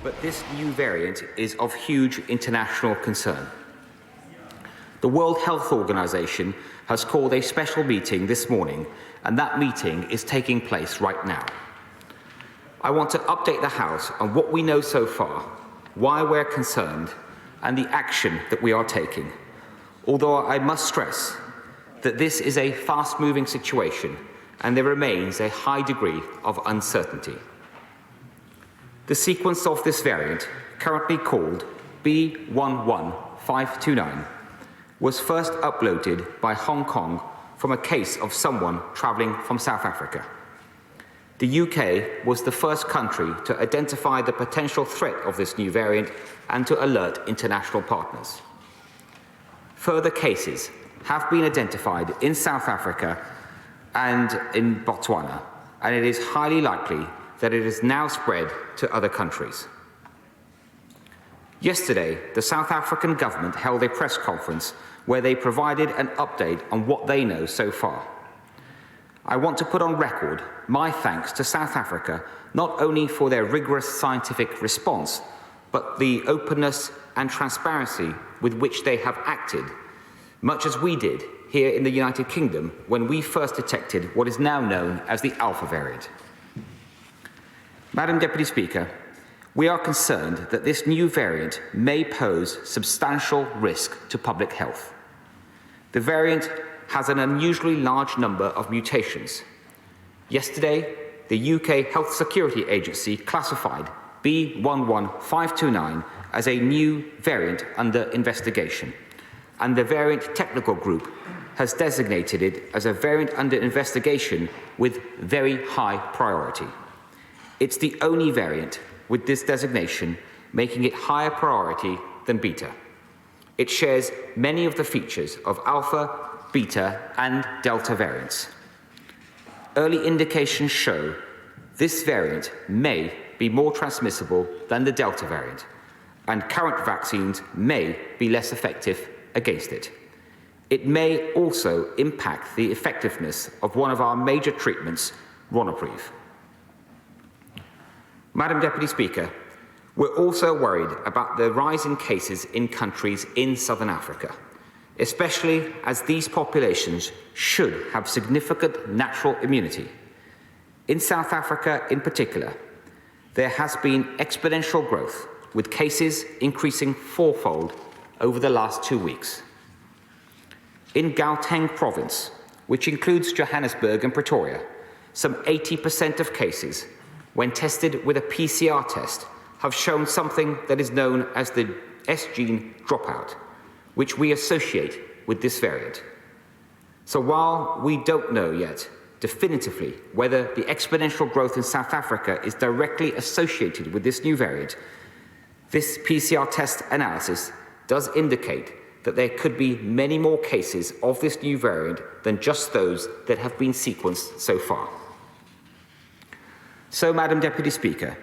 but this new variant is of huge international concern. The World Health Organization has called a special meeting this morning, and that meeting is taking place right now. I want to update the House on what we know so far, why we're concerned, and the action that we are taking. Although I must stress that this is a fast-moving situation and there remains a high degree of uncertainty. The sequence of this variant, currently called B11529, was first uploaded by Hong Kong from a case of someone travelling from South Africa. The UK was the first country to identify the potential threat of this new variant and to alert international partners. Further cases have been identified in South Africa and in Botswana, and it is highly likely that it has now spread to other countries. Yesterday, the South African government held a press conference where they provided an update on what they know so far. I want to put on record my thanks to South Africa, not only for their rigorous scientific response, but the openness and transparency with which they have acted, much as we did here in the United Kingdom when we first detected what is now known as the Alpha variant. Madam Deputy Speaker, we are concerned that this new variant may pose substantial risk to public health. The variant has an unusually large number of mutations. Yesterday, the UK Health Security Agency classified B11529 as a new variant under investigation, and the Variant Technical Group has designated it as a variant under investigation with very high priority. It's the only variant with this designation, making it higher priority than Beta. It shares many of the features of Alpha, Beta, and Delta variants. Early indications show this variant may be more transmissible than the Delta variant, and current vaccines may be less effective against it. It may also impact the effectiveness of one of our major treatments, Ronapreve. Madam Deputy Speaker, we're also worried about the rise in cases in countries in Southern Africa, especially as these populations should have significant natural immunity. In South Africa in particular, there has been exponential growth, with cases increasing fourfold over the last 2 weeks. In Gauteng province, which includes Johannesburg and Pretoria, some 80% of cases, when tested with a PCR test, have shown something that is known as the S-gene dropout, which we associate with this variant. So while we don't know yet definitively whether the exponential growth in South Africa is directly associated with this new variant, this PCR test analysis does indicate that there could be many more cases of this new variant than just those that have been sequenced so far. So, Madam Deputy Speaker,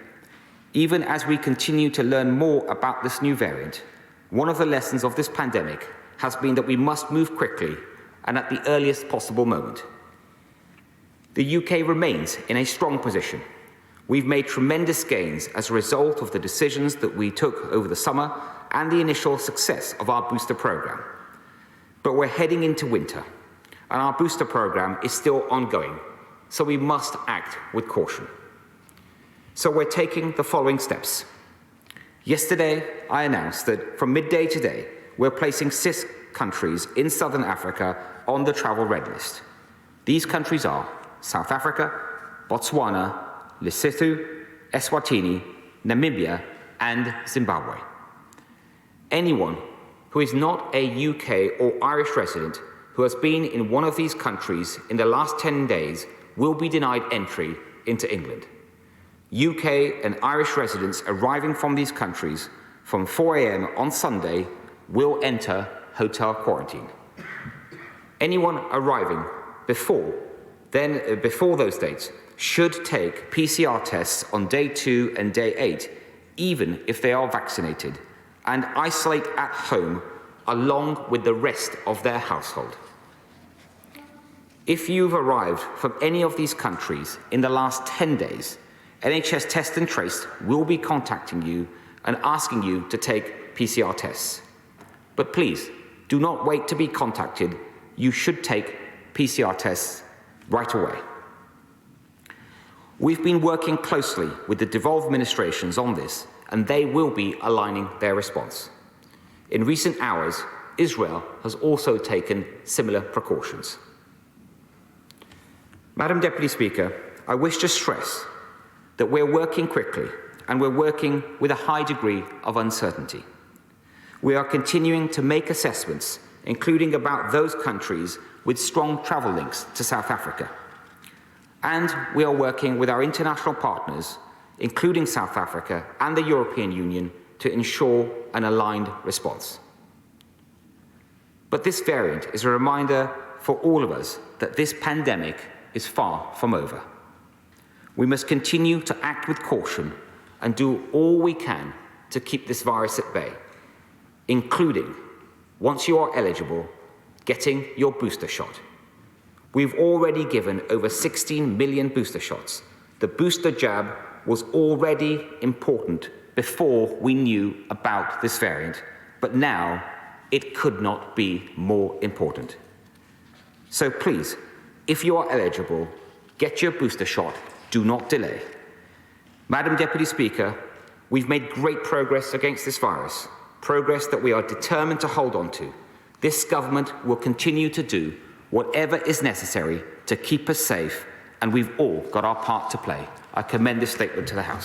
even as we continue to learn more about this new variant, one of the lessons of this pandemic has been that we must move quickly and at the earliest possible moment. The UK remains in a strong position. We've made tremendous gains as a result of the decisions that we took over the summer and the initial success of our booster programme. But we're heading into winter, and our booster programme is still ongoing, so we must act with caution. So we're taking the following steps. Yesterday, I announced that from midday today, we're placing 6 countries in Southern Africa on the travel red list. These countries are South Africa, Botswana, Lesotho, Eswatini, Namibia, and Zimbabwe. Anyone who is not a UK or Irish resident who has been in one of these countries in the last 10 days will be denied entry into England. UK and Irish residents arriving from these countries from 4 a.m. on Sunday will enter hotel quarantine. Anyone arriving before those dates should take PCR tests on day 2 and day 8, even if they are vaccinated, and isolate at home along with the rest of their household. If you've arrived from any of these countries in the last 10 days, NHS Test and Trace will be contacting you and asking you to take PCR tests. But please, do not wait to be contacted. You should take PCR tests right away. We've been working closely with the devolved administrations on this, and they will be aligning their response. In recent hours, Israel has also taken similar precautions. Madam Deputy Speaker, I wish to stress that we're working quickly and we're working with a high degree of uncertainty. We are continuing to make assessments, including about those countries with strong travel links to South Africa. And we are working with our international partners, including South Africa and the European Union, to ensure an aligned response. But this variant is a reminder for all of us that this pandemic is far from over. We must continue to act with caution and do all we can to keep this virus at bay, including, once you are eligible, getting your booster shot. We've already given over 16 million booster shots. The booster jab was already important before we knew about this variant, but now it could not be more important. So please, if you are eligible, get your booster shot. Do not delay. Madam Deputy Speaker, we've made great progress against this virus, progress that we are determined to hold on to. This government will continue to do whatever is necessary to keep us safe, and we've all got our part to play. I commend this statement to the House.